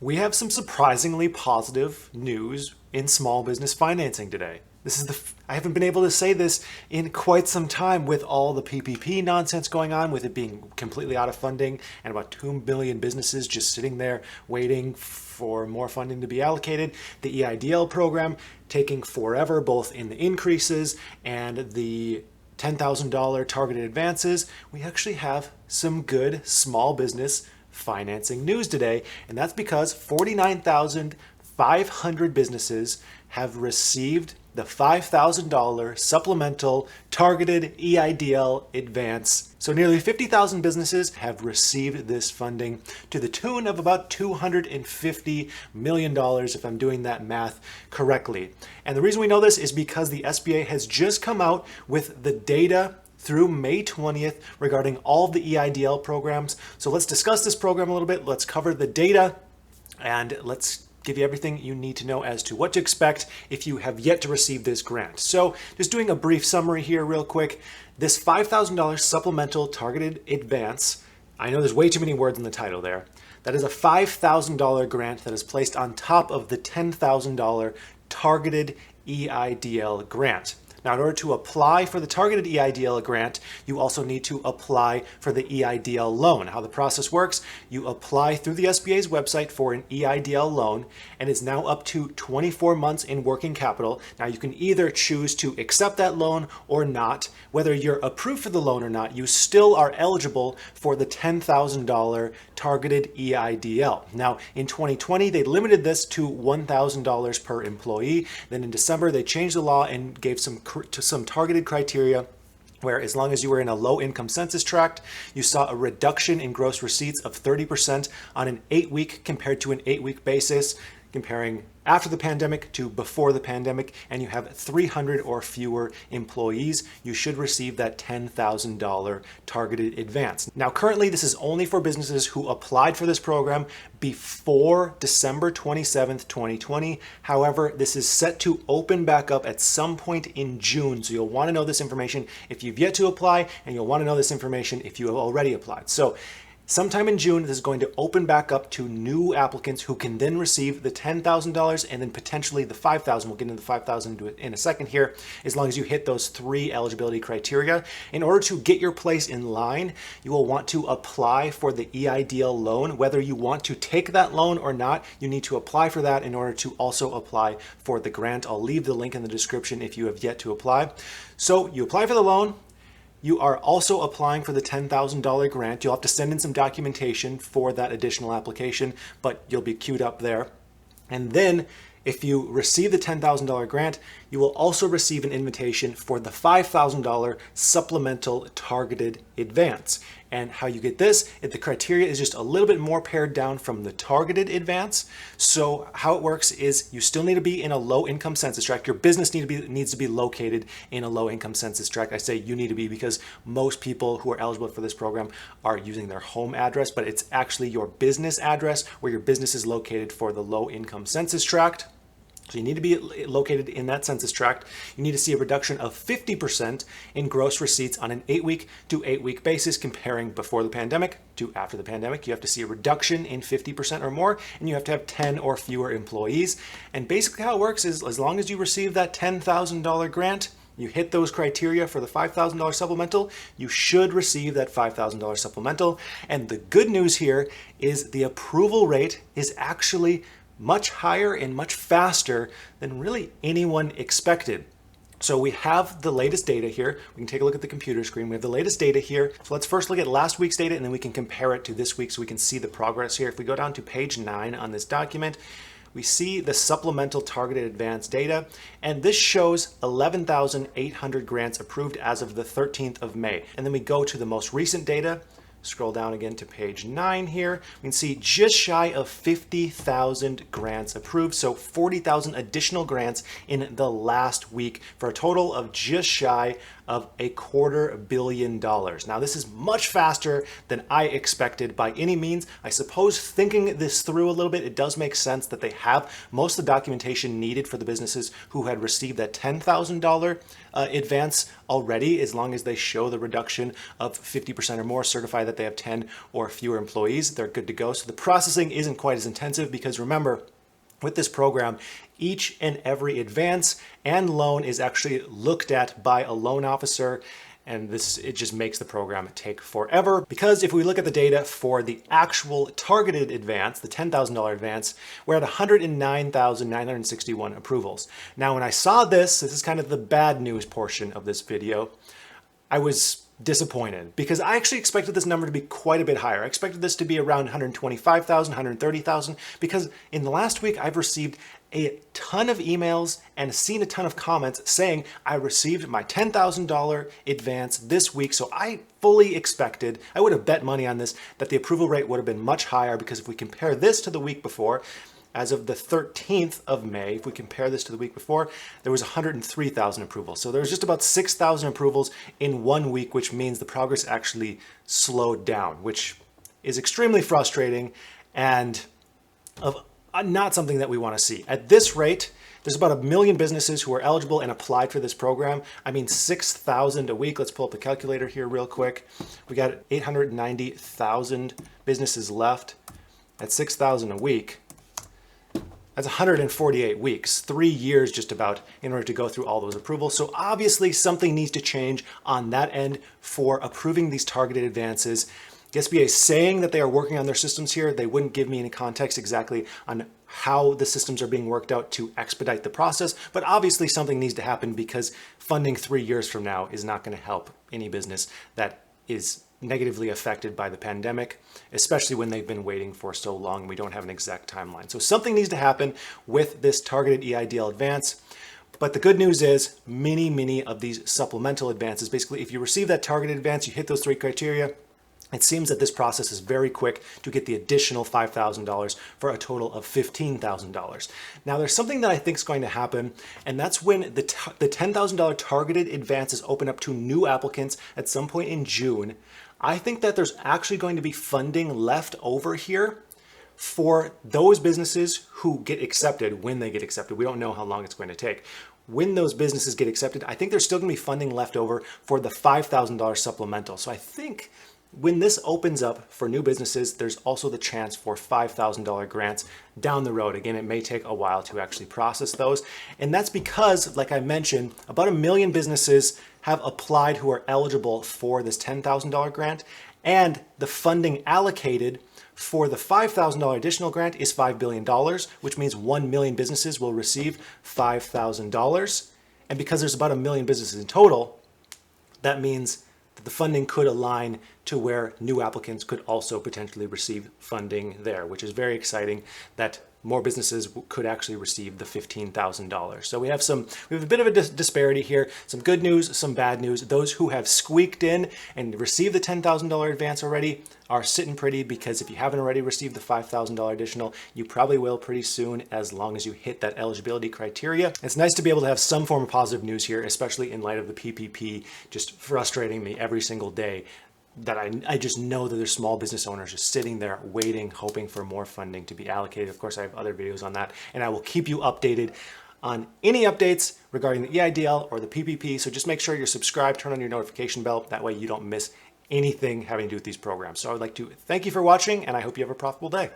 We have some surprisingly positive news in small business financing today. I haven't been able to say this in quite some time with all the PPP nonsense going on, with it being completely out of funding and about 2 million businesses just sitting there waiting for more funding to be allocated. The EIDL program taking forever, both in the increases and the $10,000 targeted advances. We actually have some good small business financing news today, and that's because 49,500 businesses have received the $5,000 supplemental targeted EIDL advance. So nearly 50,000 businesses have received this funding to the tune of about $250 million, if I'm doing that math correctly. And the reason we know this is because the SBA has just come out with the data through May 20th regarding all of the EIDL programs. So let's discuss this program a little bit. Let's cover the data, and let's give you everything you need to know as to what to expect if you have yet to receive this grant. So just doing a brief summary here real quick. This $5,000 supplemental targeted advance, I know there's way too many words in the title there. That is a $5,000 grant that is placed on top of the $10,000 targeted EIDL grant. Now, in order to apply for the targeted EIDL grant, you also need to apply for the EIDL loan. How the process works, you apply through the SBA's website for an EIDL loan, and it's now up to 24 months in working capital. Now, you can either choose to accept that loan or not. Whether you're approved for the loan or not, you still are eligible for the $10,000 targeted EIDL. Now, in 2020, they limited this to $1,000 per employee. Then in December, they changed the law and gave some targeted criteria where, as long as you were in a low income census tract, you saw a reduction in gross receipts of 30% on an 8-week compared to an 8-week basis, comparing after the pandemic to before the pandemic, and you have 300 or fewer employees, you should receive that $10,000 targeted advance. Now, currently, this is only for businesses who applied for this program before December 27th, 2020. However, this is set to open back up at some point in June, so you'll want to know this information if you've yet to apply, and you'll want to know this information if you have already applied. So sometime in June, this is going to open back up to new applicants who can then receive the $10,000 and then potentially the $5,000. We'll get into the $5,000 in a second here, as long as you hit those 3 eligibility criteria. In order to get your place in line, you will want to apply for the EIDL loan. Whether you want to take that loan or not, you need to apply for that in order to also apply for the grant. I'll leave the link in the description if you have yet to apply. So you apply for the loan. You are also applying for the $10,000 grant. You'll have to send in some documentation for that additional application, but you'll be queued up there. And then if you receive the $10,000 grant, you will also receive an invitation for the $5,000 supplemental targeted advance. And how you get this, the criteria is just a little bit more pared down from the targeted advance. So how it works is you still need to be in a low income census tract. Your business needs to be located in a low income census tract. I say you need to be because most people who are eligible for this program are using their home address, but it's actually your business address where your business is located for the low income census tract. So you need to be located in that census tract. You need to see a reduction of 50% in gross receipts on an 8-week to 8-week basis, comparing before the pandemic to after the pandemic. You have to see a reduction in 50% or more, and you have to have 10 or fewer employees. And basically how it works is, as long as you receive that $10,000 grant, you hit those criteria for the $5,000 supplemental, you should receive that $5,000 supplemental. And the good news here is the approval rate is actually much higher and much faster than really anyone expected. So we have the latest data here. We can take a look at the computer screen. We have the latest data here. So let's first look at last week's data, and then we can compare it to this week so we can see the progress here. If we go down to page 9 on this document, we see the supplemental targeted advance data, and this shows 11,800 grants approved as of the 13th of May. And then we go to the most recent data. Scroll down again to page 9 here. We can see just shy of 50,000 grants approved, so 40,000 additional grants in the last week for a total of just shy of $250 million. Now, this is much faster than I expected by any means. I suppose thinking this through a little bit, it does make sense that they have most of the documentation needed for the businesses who had received that $10,000 advance already, as long as they show the reduction of 50% or more, certify that that they have 10 or fewer employees, they're good to go. So the processing isn't quite as intensive because remember, with this program, each and every advance and loan is actually looked at by a loan officer. And it just makes the program take forever, because if we look at the data for the actual targeted advance, the $10,000 advance, we're at 109,961 approvals. Now, when I saw this is kind of the bad news portion of this video, I was disappointed because I actually expected this number to be quite a bit higher. I expected this to be around 125,000, 130,000, because in the last week I've received a ton of emails and seen a ton of comments saying I received my $10,000 advance this week. So I fully expected, I would have bet money on this, that the approval rate would have been much higher, because if we compare this to the week before, as of the 13th of May, if we compare this to the week before, there was 103,000 approvals. So there was just about 6,000 approvals in 1 week, which means the progress actually slowed down, which is extremely frustrating and not something that we want to see. At this rate, there's about 1 million businesses who are eligible and applied for this program. I mean, 6,000 a week. Let's pull up the calculator here real quick. We got 890,000 businesses left at 6,000 a week. That's 148 weeks, 3 years just about, in order to go through all those approvals. So obviously something needs to change on that end for approving these targeted advances. The SBA is saying that they are working on their systems here. They wouldn't give me any context exactly on how the systems are being worked out to expedite the process, but obviously something needs to happen, because funding 3 years from now is not going to help any business that is negatively affected by the pandemic, especially when they've been waiting for so long. We don't have an exact timeline. So something needs to happen with this targeted EIDL advance. But the good news is many of these supplemental advances, basically if you receive that targeted advance, you hit those 3 criteria, it seems that this process is very quick to get the additional $5,000 for a total of $15,000. Now there's something that I think is going to happen, and that's when the $10,000 targeted advances open up to new applicants at some point in June. I think that there's actually going to be funding left over here for those businesses who get accepted when they get accepted. We don't know how long it's going to take. When those businesses get accepted, I think there's still going to be funding left over for the $5,000 supplemental. So I think when this opens up for new businesses, there's also the chance for $5,000 grants down the road. Again, it may take a while to actually process those. And that's because, like I mentioned, about 1 million businesses have applied who are eligible for this $10,000 grant. And the funding allocated for the $5,000 additional grant is $5 billion, which means 1 million businesses will receive $5,000. And because there's about 1 million businesses in total, that means that the funding could align to where new applicants could also potentially receive funding there, which is very exciting that more businesses could actually receive the $15,000. So we have a bit of a disparity here, some good news, some bad news. Those who have squeaked in and received the $10,000 advance already are sitting pretty, because if you haven't already received the $5,000 additional, you probably will pretty soon, as long as you hit that eligibility criteria. It's nice to be able to have some form of positive news here, especially in light of the PPP just frustrating me every single day, that I just know that there's small business owners just sitting there waiting, hoping for more funding to be allocated. Of course, I have other videos on that, and I will keep you updated on any updates regarding the EIDL or the PPP. So just make sure you're subscribed, turn on your notification bell. That way you don't miss anything having to do with these programs. So I would like to thank you for watching, and I hope you have a profitable day.